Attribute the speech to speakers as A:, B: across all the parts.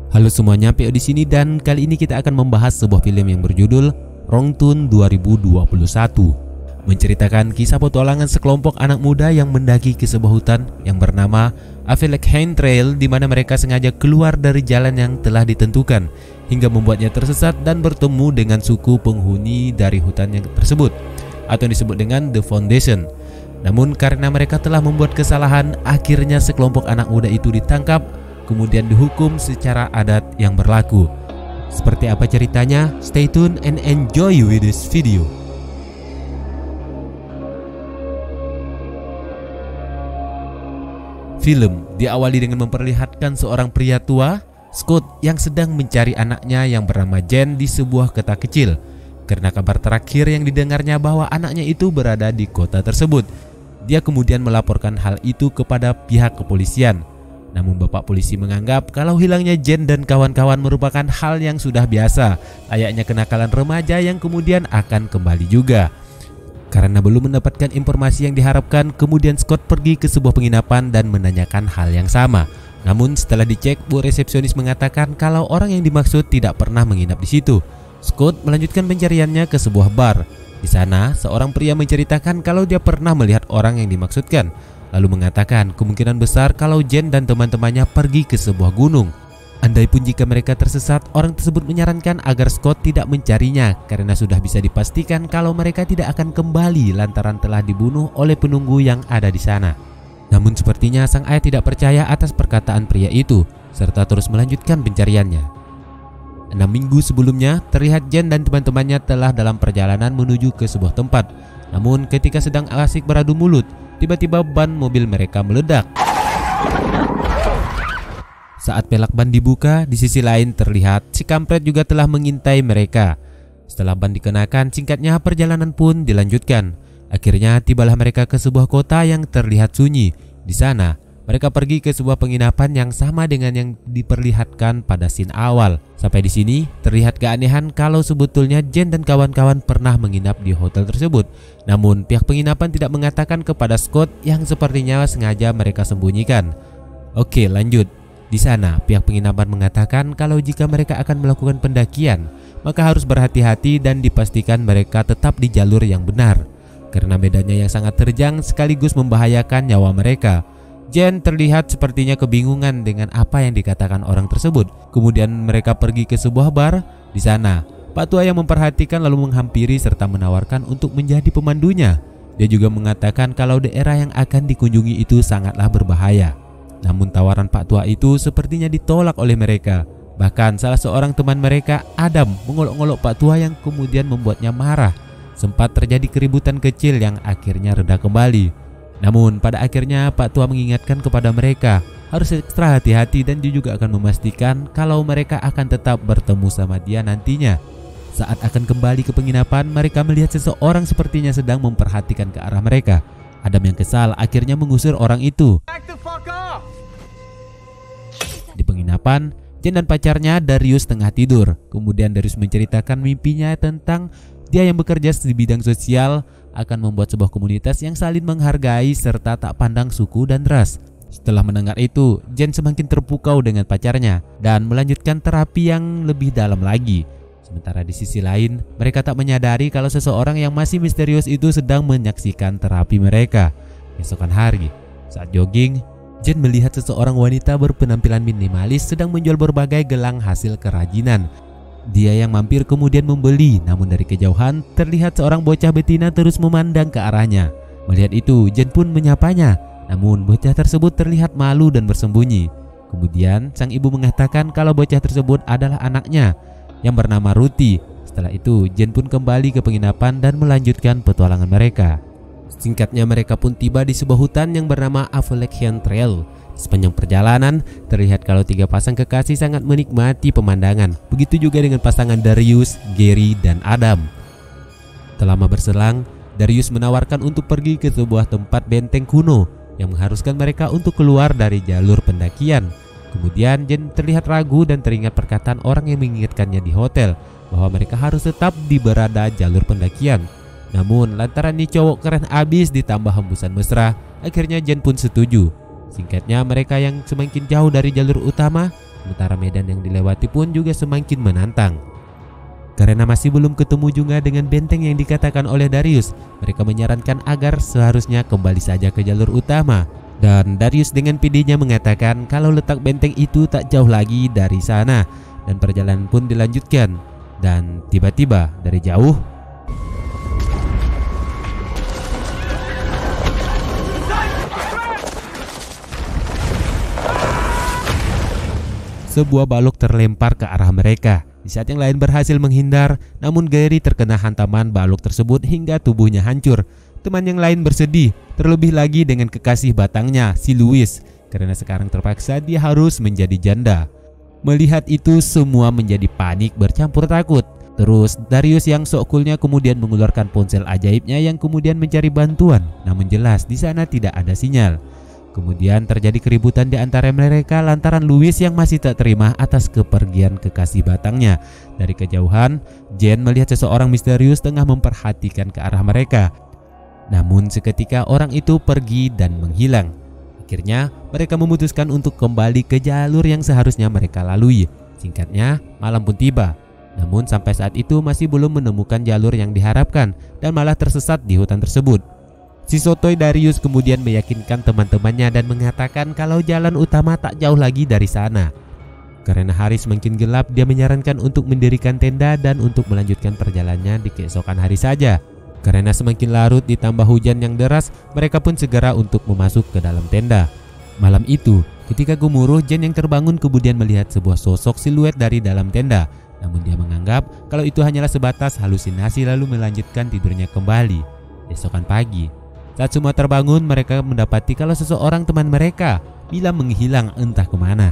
A: Halo semuanya, PO di sini dan kali ini kita akan membahas sebuah film yang berjudul Wrong Turn 2021. Menceritakan kisah petualangan sekelompok anak muda yang mendaki ke sebuah hutan yang bernama Appalachian Trail, di mana mereka sengaja keluar dari jalan yang telah ditentukan hingga membuatnya tersesat dan bertemu dengan suku penghuni dari hutan yang tersebut atau yang disebut dengan The Foundation. Namun karena mereka telah membuat kesalahan, akhirnya sekelompok anak muda itu ditangkap kemudian dihukum secara adat yang berlaku. Seperti apa ceritanya? Stay tune and enjoy with this video. Film diawali dengan memperlihatkan seorang pria tua, Scott, yang sedang mencari anaknya yang bernama Jen di sebuah kota kecil. Karena kabar terakhir yang didengarnya bahwa anaknya itu berada di kota tersebut, dia kemudian melaporkan hal itu kepada pihak kepolisian. Namun bapak polisi menganggap kalau hilangnya Jen dan kawan-kawan merupakan hal yang sudah biasa, layaknya kenakalan remaja yang kemudian akan kembali juga. Karena belum mendapatkan informasi yang diharapkan, kemudian Scott pergi ke sebuah penginapan dan menanyakan hal yang sama. Namun setelah dicek, bu resepsionis mengatakan kalau orang yang dimaksud tidak pernah menginap di situ. Scott melanjutkan pencariannya ke sebuah bar. Di sana, seorang pria menceritakan kalau dia pernah melihat orang yang dimaksudkan, lalu mengatakan kemungkinan besar kalau Jen dan teman-temannya pergi ke sebuah gunung. Andai pun jika mereka tersesat, orang tersebut menyarankan agar Scott tidak mencarinya karena sudah bisa dipastikan kalau mereka tidak akan kembali lantaran telah dibunuh oleh penunggu yang ada di sana. Namun sepertinya sang ayah tidak percaya atas perkataan pria itu serta terus melanjutkan pencariannya. 6 minggu sebelumnya, terlihat Jen dan teman-temannya telah dalam perjalanan menuju ke sebuah tempat. Namun ketika sedang asik beradu mulut, tiba-tiba ban mobil mereka meledak. Saat pelak ban dibuka, di sisi lain terlihat si kampret juga telah mengintai mereka. Setelah ban dikenakan, singkatnya perjalanan pun dilanjutkan. Akhirnya tibalah mereka ke sebuah kota yang terlihat sunyi. Di sana, mereka pergi ke sebuah penginapan yang sama dengan yang diperlihatkan pada scene awal. Sampai di sini terlihat keanehan kalau sebetulnya Jen dan kawan-kawan pernah menginap di hotel tersebut. Namun pihak penginapan tidak mengatakan kepada Scott yang sepertinya sengaja mereka sembunyikan. Oke, lanjut. Di sana pihak penginapan mengatakan kalau jika mereka akan melakukan pendakian, maka harus berhati-hati dan dipastikan mereka tetap di jalur yang benar, karena medannya yang sangat terjang sekaligus membahayakan nyawa mereka. Jen terlihat sepertinya kebingungan dengan apa yang dikatakan orang tersebut. Kemudian mereka pergi ke sebuah bar. Di sana, Pak Tua yang memperhatikan lalu menghampiri serta menawarkan untuk menjadi pemandunya. Dia juga mengatakan kalau daerah yang akan dikunjungi itu sangatlah berbahaya. Namun tawaran Pak Tua itu sepertinya ditolak oleh mereka. Bahkan salah seorang teman mereka, Adam, mengolok-olok Pak Tua yang kemudian membuatnya marah. Sempat terjadi keributan kecil yang akhirnya reda kembali. Namun pada akhirnya Pak Tua mengingatkan kepada mereka harus ekstra hati-hati dan dia juga akan memastikan kalau mereka akan tetap bertemu sama dia nantinya. Saat akan kembali ke penginapan, mereka melihat seseorang sepertinya sedang memperhatikan ke arah mereka. Adam yang kesal akhirnya mengusir orang itu. Di penginapan, Jen dan pacarnya Darius tengah tidur. Kemudian Darius menceritakan mimpinya tentang dia yang bekerja di bidang sosial akan membuat sebuah komunitas yang saling menghargai serta tak pandang suku dan ras. Setelah mendengar itu, Jen semakin terpukau dengan pacarnya dan melanjutkan terapi yang lebih dalam lagi. Sementara di sisi lain, mereka tak menyadari kalau seseorang yang masih misterius itu sedang menyaksikan terapi mereka. Esokan hari, saat jogging, Jen melihat seseorang wanita berpenampilan minimalis sedang menjual berbagai gelang hasil kerajinan. Dia yang mampir kemudian membeli, namun dari kejauhan terlihat seorang bocah betina terus memandang ke arahnya. Melihat itu, Jen pun menyapanya, namun bocah tersebut terlihat malu dan bersembunyi. Kemudian sang ibu mengatakan kalau bocah tersebut adalah anaknya yang bernama Ruti. Setelah itu, Jen pun kembali ke penginapan dan melanjutkan petualangan mereka. Singkatnya mereka pun tiba di sebuah hutan yang bernama Appalachian Trail. Sepanjang perjalanan, terlihat kalau 3 pasang kekasih sangat menikmati pemandangan. Begitu juga dengan pasangan Darius, Gary, dan Adam. Tak lama berselang, Darius menawarkan untuk pergi ke sebuah tempat benteng kuno yang mengharuskan mereka untuk keluar dari jalur pendakian. Kemudian Jen terlihat ragu dan teringat perkataan orang yang mengingatkannya di hotel bahwa mereka harus tetap di berada jalur pendakian. Namun lantaran nih cowok keren abis ditambah hembusan mesra, akhirnya Jen pun setuju. Singkatnya mereka yang semakin jauh dari jalur utama, sementara medan yang dilewati pun juga semakin menantang. Karena masih belum ketemu juga dengan benteng yang dikatakan oleh Darius, mereka menyarankan agar seharusnya kembali saja ke jalur utama. Dan Darius dengan pedenya mengatakan kalau letak benteng itu tak jauh lagi dari sana, dan perjalanan pun dilanjutkan. Dan tiba-tiba dari jauh sebuah balok terlempar ke arah mereka. Di saat yang lain berhasil menghindar, namun Gary terkena hantaman balok tersebut hingga tubuhnya hancur. Teman yang lain bersedih, terlebih lagi dengan kekasih batangnya, si Louis, karena sekarang terpaksa dia harus menjadi janda. Melihat itu semua menjadi panik bercampur takut. Terus Darius yang sok coolnya kemudian mengeluarkan ponsel ajaibnya yang kemudian mencari bantuan. Namun jelas di sana tidak ada sinyal. Kemudian terjadi keributan di antara mereka lantaran Louis yang masih tak terima atas kepergian kekasih batangnya. Dari kejauhan, Jen melihat seseorang misterius tengah memperhatikan ke arah mereka. Namun seketika orang itu pergi dan menghilang. Akhirnya mereka memutuskan untuk kembali ke jalur yang seharusnya mereka lalui. Singkatnya, malam pun tiba. Namun sampai saat itu masih belum menemukan jalur yang diharapkan dan malah tersesat di hutan tersebut. Si sotoy Darius kemudian meyakinkan teman-temannya dan mengatakan kalau jalan utama tak jauh lagi dari sana. Karena hari semakin gelap, dia menyarankan untuk mendirikan tenda dan untuk melanjutkan perjalanannya di keesokan hari saja. Karena semakin larut ditambah hujan yang deras, mereka pun segera untuk memasuk ke dalam tenda. Malam itu, ketika gemuruh, Jen yang terbangun kemudian melihat sebuah sosok siluet dari dalam tenda. Namun dia menganggap kalau itu hanyalah sebatas halusinasi lalu melanjutkan tidurnya kembali. Esokan pagi, saat semua terbangun, mereka mendapati kalau seseorang teman mereka, Mila, menghilang entah kemana.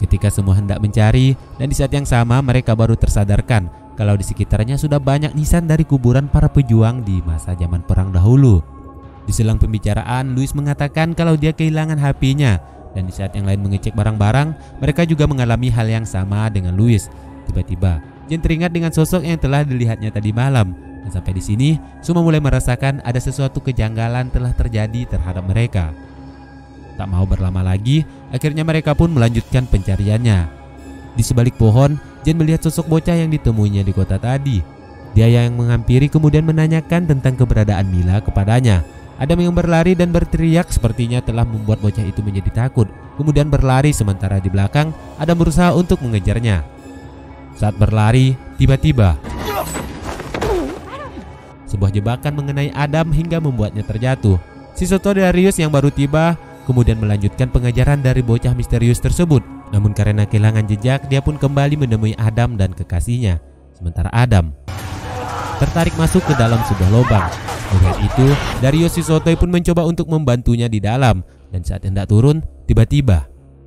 A: Ketika semua hendak mencari, dan di saat yang sama mereka baru tersadarkan kalau di sekitarnya sudah banyak nisan dari kuburan para pejuang di masa zaman perang dahulu. Di selang pembicaraan, Louis mengatakan kalau dia kehilangan HP-nya, dan di saat yang lain mengecek barang-barang, mereka juga mengalami hal yang sama dengan Louis. Tiba-tiba, Jen teringat dengan sosok yang telah dilihatnya tadi malam. Dan sampai di sini, semua mulai merasakan ada sesuatu kejanggalan telah terjadi terhadap mereka. Tak mau berlama lagi, akhirnya mereka pun melanjutkan pencariannya. Di sebalik pohon, Jen melihat sosok bocah yang ditemuinya di kota tadi. Dia yang menghampiri kemudian menanyakan tentang keberadaan Mila kepadanya. Adam yang berlari dan berteriak sepertinya telah membuat bocah itu menjadi takut. Kemudian berlari sementara di belakang, Adam berusaha untuk mengejarnya. Saat berlari, tiba-tiba sebuah jebakan mengenai Adam hingga membuatnya terjatuh. Si sotoy Darius yang baru tiba kemudian melanjutkan pengejaran dari bocah misterius tersebut. Namun karena kehilangan jejak, dia pun kembali menemui Adam dan kekasihnya. Sementara Adam tertarik masuk ke dalam sebuah lubang. Melihat itu, Darius si sotoy pun mencoba untuk membantunya di dalam. Dan saat hendak turun, tiba-tiba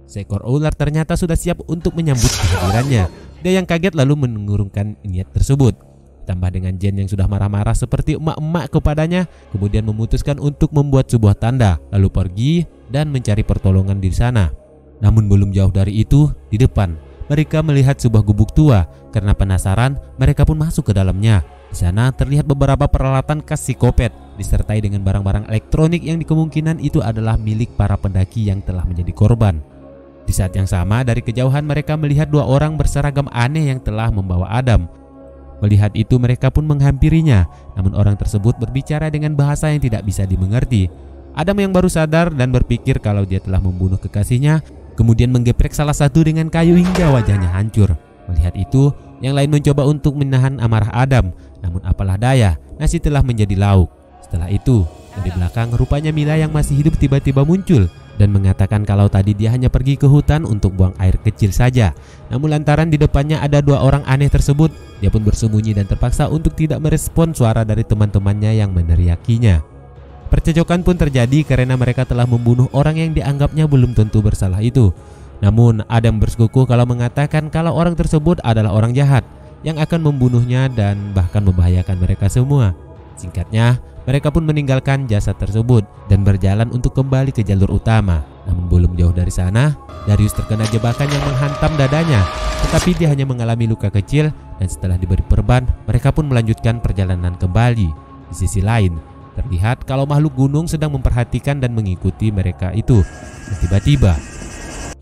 A: seekor ular ternyata sudah siap untuk menyambut kehadirannya. Dia yang kaget lalu mengurungkan niat tersebut. Tambah dengan Jen yang sudah marah-marah seperti emak-emak kepadanya, kemudian memutuskan untuk membuat sebuah tanda, lalu pergi dan mencari pertolongan di sana. Namun belum jauh dari itu, di depan mereka melihat sebuah gubuk tua. Karena penasaran, mereka pun masuk ke dalamnya. Di sana terlihat beberapa peralatan khas psikopat, disertai dengan barang-barang elektronik yang kemungkinan itu adalah milik para pendaki yang telah menjadi korban. Di saat yang sama, dari kejauhan mereka melihat dua orang berseragam aneh yang telah membawa Adam. Melihat itu mereka pun menghampirinya, namun orang tersebut berbicara dengan bahasa yang tidak bisa dimengerti. Adam yang baru sadar dan berpikir kalau dia telah membunuh kekasihnya, kemudian menggeprek salah satu dengan kayu hingga wajahnya hancur. Melihat itu, yang lain mencoba untuk menahan amarah Adam, namun apalah daya, nasi telah menjadi lauk. Setelah itu, dari belakang rupanya Mila yang masih hidup tiba-tiba muncul dan mengatakan kalau tadi dia hanya pergi ke hutan untuk buang air kecil saja. Namun lantaran di depannya ada dua orang aneh tersebut, dia pun bersembunyi dan terpaksa untuk tidak merespon suara dari teman-temannya yang meneriakinya. Percecokan pun terjadi karena mereka telah membunuh orang yang dianggapnya belum tentu bersalah itu. Namun Adam bersekukuh kalau mengatakan kalau orang tersebut adalah orang jahat yang akan membunuhnya dan bahkan membahayakan mereka semua. Singkatnya, mereka pun meninggalkan jasad tersebut dan berjalan untuk kembali ke jalur utama. Namun belum jauh dari sana, Darius terkena jebakan yang menghantam dadanya. Tetapi dia hanya mengalami luka kecil dan setelah diberi perban, mereka pun melanjutkan perjalanan kembali. Di sisi lain, terlihat kalau makhluk gunung sedang memperhatikan dan mengikuti mereka itu. Dan tiba-tiba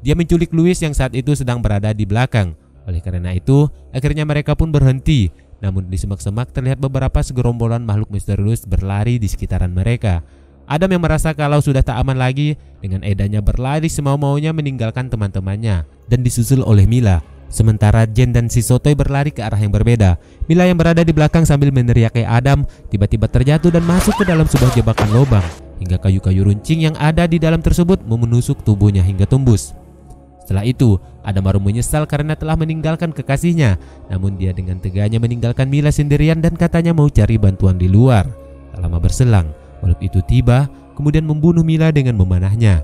A: Dia menculik Louis yang saat itu sedang berada di belakang. Oleh karena itu, akhirnya mereka pun berhenti. Namun di semak-semak terlihat beberapa segerombolan makhluk misterius berlari di sekitaran mereka. Adam yang merasa kalau sudah tak aman lagi, dengan edanya berlari semau-maunya meninggalkan teman-temannya dan disusul oleh Mila. Sementara Jen dan si Sotoy berlari ke arah yang berbeda. Mila yang berada di belakang sambil meneriaki Adam tiba-tiba terjatuh dan masuk ke dalam sebuah jebakan lubang, hingga kayu-kayu runcing yang ada di dalam tersebut menusuk tubuhnya hingga tembus. Setelah itu, Adam baru menyesal karena telah meninggalkan kekasihnya. Namun dia dengan teganya meninggalkan Mila sendirian dan katanya mau cari bantuan di luar. Tak lama berselang, makhluk itu tiba kemudian membunuh Mila dengan memanahnya.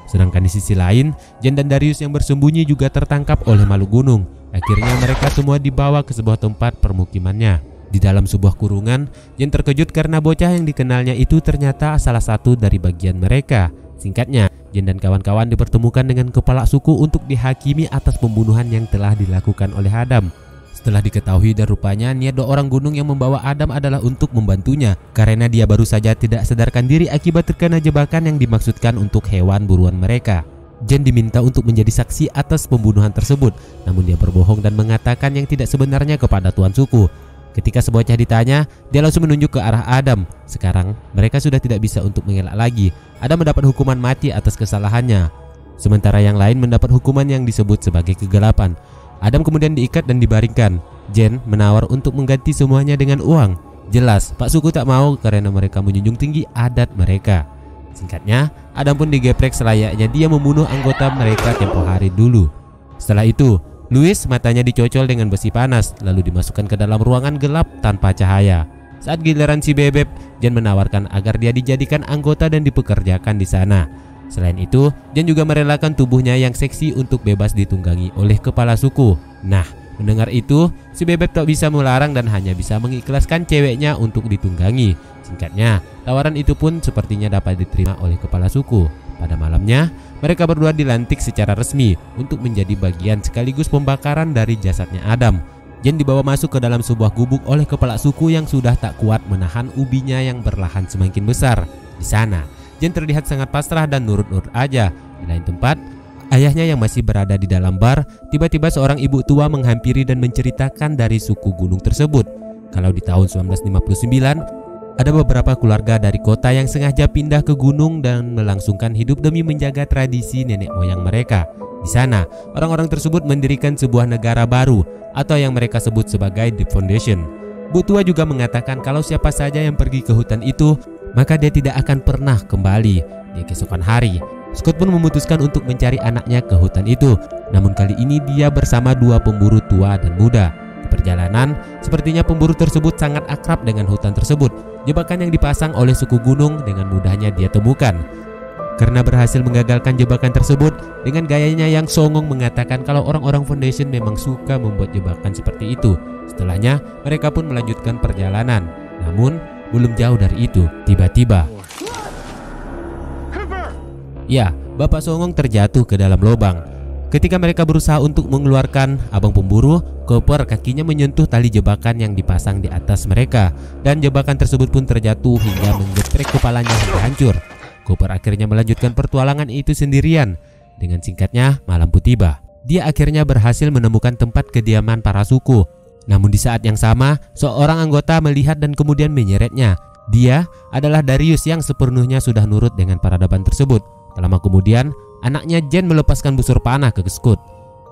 A: Sedangkan di sisi lain, Jen dan Darius yang bersembunyi juga tertangkap oleh makhluk gunung. Akhirnya mereka semua dibawa ke sebuah tempat permukimannya. Di dalam sebuah kurungan, Jen terkejut karena bocah yang dikenalnya itu ternyata salah satu dari bagian mereka. Singkatnya, Jen dan kawan-kawan dipertemukan dengan kepala suku untuk dihakimi atas pembunuhan yang telah dilakukan oleh Adam. Setelah diketahui dan rupanya niat 2 orang gunung yang membawa Adam adalah untuk membantunya karena dia baru saja tidak sadarkan diri akibat terkena jebakan yang dimaksudkan untuk hewan buruan mereka. Jen diminta untuk menjadi saksi atas pembunuhan tersebut, namun dia berbohong dan mengatakan yang tidak sebenarnya kepada tuan suku. Ketika sebocah ditanya, dia langsung menunjuk ke arah Adam. Sekarang mereka sudah tidak bisa untuk mengelak lagi. Adam mendapat hukuman mati atas kesalahannya, sementara yang lain mendapat hukuman yang disebut sebagai kegelapan. Adam kemudian diikat dan dibaringkan. Jen menawar untuk mengganti semuanya dengan uang. Jelas Pak Suku tak mau karena mereka menjunjung tinggi adat mereka. Singkatnya, Adam pun digeprek selayaknya dia membunuh anggota mereka tempo hari dulu. Setelah itu, Louis matanya dicocol dengan besi panas lalu dimasukkan ke dalam ruangan gelap tanpa cahaya. Saat giliran si Bebek, Jen menawarkan agar dia dijadikan anggota dan dipekerjakan di sana. Selain itu, Jen juga merelakan tubuhnya yang seksi untuk bebas ditunggangi oleh kepala suku. Nah, mendengar itu, si Bebek tak bisa melarang dan hanya bisa mengikhlaskan ceweknya untuk ditunggangi. Singkatnya, tawaran itu pun sepertinya dapat diterima oleh kepala suku. Pada malamnya, mereka berdua dilantik secara resmi untuk menjadi bagian sekaligus pembakaran dari jasadnya Adam. Jen dibawa masuk ke dalam sebuah gubuk oleh kepala suku yang sudah tak kuat menahan ubinya yang berlahan semakin besar. Di sana, Jen terlihat sangat pasrah dan nurut-nurut aja. Di lain tempat, ayahnya yang masih berada di dalam bar, tiba-tiba seorang ibu tua menghampiri dan menceritakan dari suku gunung tersebut. Kalau di tahun 1959, ada beberapa keluarga dari kota yang sengaja pindah ke gunung dan melangsungkan hidup demi menjaga tradisi nenek moyang mereka. Di sana, orang-orang tersebut mendirikan sebuah negara baru atau yang mereka sebut sebagai The Foundation. Bu tua juga mengatakan kalau siapa saja yang pergi ke hutan itu, maka dia tidak akan pernah kembali. Di keesokan hari, Scott pun memutuskan untuk mencari anaknya ke hutan itu. Namun kali ini dia bersama 2 pemburu tua dan muda. Di perjalanan, sepertinya pemburu tersebut sangat akrab dengan hutan tersebut. Jebakan yang dipasang oleh suku gunung dengan mudahnya dia temukan. Karena berhasil menggagalkan jebakan tersebut, dengan gayanya yang songong mengatakan kalau orang-orang Foundation memang suka membuat jebakan seperti itu. Setelahnya, mereka pun melanjutkan perjalanan. Namun, belum jauh dari itu, tiba-tiba ya, Bapak Songong terjatuh ke dalam lubang. Ketika mereka berusaha untuk mengeluarkan abang pemburu, Cooper kakinya menyentuh tali jebakan yang dipasang di atas mereka, dan jebakan tersebut pun terjatuh hingga menggeprek kepalanya hingga hancur. Cooper akhirnya melanjutkan pertualangan itu sendirian. Dengan singkatnya, malam pun tiba. Dia akhirnya berhasil menemukan tempat kediaman para suku. Namun di saat yang sama, seorang anggota melihat dan kemudian menyeretnya. Dia adalah Darius yang sepenuhnya sudah nurut dengan peradaban tersebut. Tak lama kemudian, anaknya Jen melepaskan busur panah ke Scott.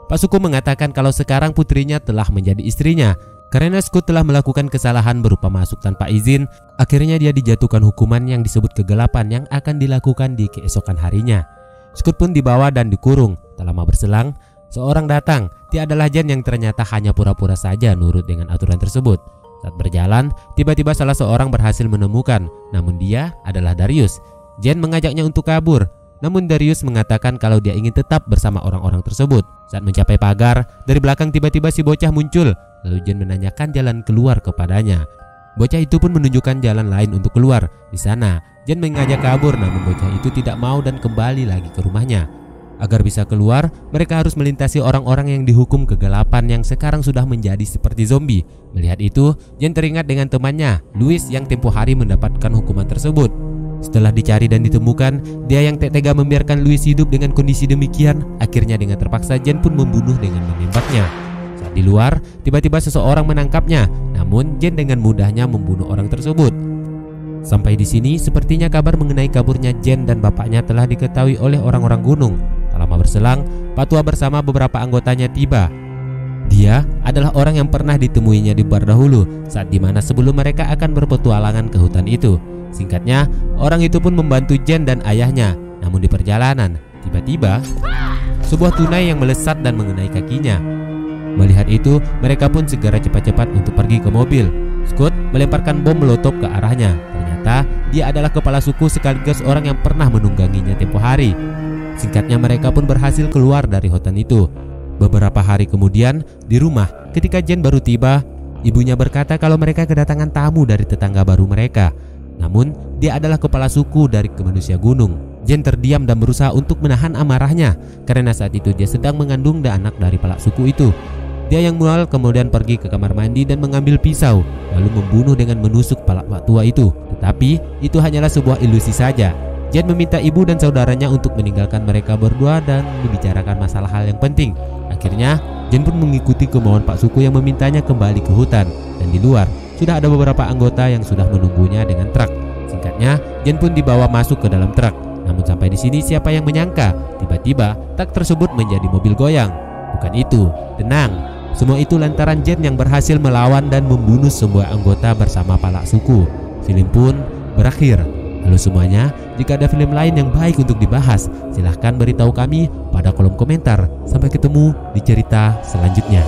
A: Pak Suku mengatakan kalau sekarang putrinya telah menjadi istrinya. Karena Scott telah melakukan kesalahan berupa masuk tanpa izin, akhirnya dia dijatuhkan hukuman yang disebut kegelapan yang akan dilakukan di keesokan harinya. Scott pun dibawa dan dikurung. Tak lama berselang, seorang datang. Dia adalah Jen yang ternyata hanya pura-pura saja nurut dengan aturan tersebut. Saat berjalan, tiba-tiba salah seorang berhasil menemukan, namun dia adalah Darius. Jen mengajaknya untuk kabur, namun Darius mengatakan kalau dia ingin tetap bersama orang-orang tersebut. Saat mencapai pagar, dari belakang tiba-tiba si bocah muncul. Lalu Jen menanyakan jalan keluar kepadanya. Bocah itu pun menunjukkan jalan lain untuk keluar. Di sana, Jen mengajak kabur, namun bocah itu tidak mau dan kembali lagi ke rumahnya. Agar bisa keluar, mereka harus melintasi orang-orang yang dihukum kegelapan yang sekarang sudah menjadi seperti zombie. Melihat itu, Jen teringat dengan temannya, Louis, yang tempo hari mendapatkan hukuman tersebut. Setelah dicari dan ditemukan, dia yang tak tega membiarkan Louis hidup dengan kondisi demikian. Akhirnya dengan terpaksa Jane pun membunuh dengan menembaknya. Saat di luar, tiba-tiba seseorang menangkapnya. Namun Jane dengan mudahnya membunuh orang tersebut. Sampai di sini, sepertinya kabar mengenai kaburnya Jane dan bapaknya telah diketahui oleh orang-orang gunung. Tak lama berselang, Pak Tua bersama beberapa anggotanya tiba. Dia adalah orang yang pernah ditemuinya di bar dahulu, saat dimana sebelum mereka akan berpetualangan ke hutan itu. Singkatnya, orang itu pun membantu Jane dan ayahnya. Namun di perjalanan, tiba-tiba sebuah tunai yang melesat dan mengenai kakinya. Melihat itu, mereka pun segera cepat-cepat untuk pergi ke mobil. Scott melemparkan bom molotov ke arahnya. Ternyata dia adalah kepala suku sekaligus orang yang pernah menungganginya tempo hari. Singkatnya, mereka pun berhasil keluar dari hutan itu. Beberapa hari kemudian, di rumah, ketika Jane baru tiba, ibunya berkata kalau mereka kedatangan tamu dari tetangga baru mereka. Namun, dia adalah kepala suku dari manusia gunung. Jane terdiam dan berusaha untuk menahan amarahnya, karena saat itu dia sedang mengandung anak dari kepala suku itu. Dia yang mual kemudian pergi ke kamar mandi dan mengambil pisau, lalu membunuh dengan menusuk kepala Pak Tua itu. Tetapi, itu hanyalah sebuah ilusi saja. Jane meminta ibu dan saudaranya untuk meninggalkan mereka berdua dan membicarakan masalah hal yang penting. Akhirnya, Jane pun mengikuti kemauan Pak Suku yang memintanya kembali ke hutan. Dan di luar, sudah ada beberapa anggota yang sudah menunggunya dengan truk. Singkatnya, Jane pun dibawa masuk ke dalam truk. Namun sampai di sini siapa yang menyangka, tiba-tiba truk tersebut menjadi mobil goyang. Bukan itu, tenang. Semua itu lantaran Jane yang berhasil melawan dan membunuh semua anggota bersama Pak Suku. Film pun berakhir. Halo semuanya, jika ada film lain yang baik untuk dibahas, silahkan beritahu kami pada kolom komentar. Sampai ketemu di cerita selanjutnya.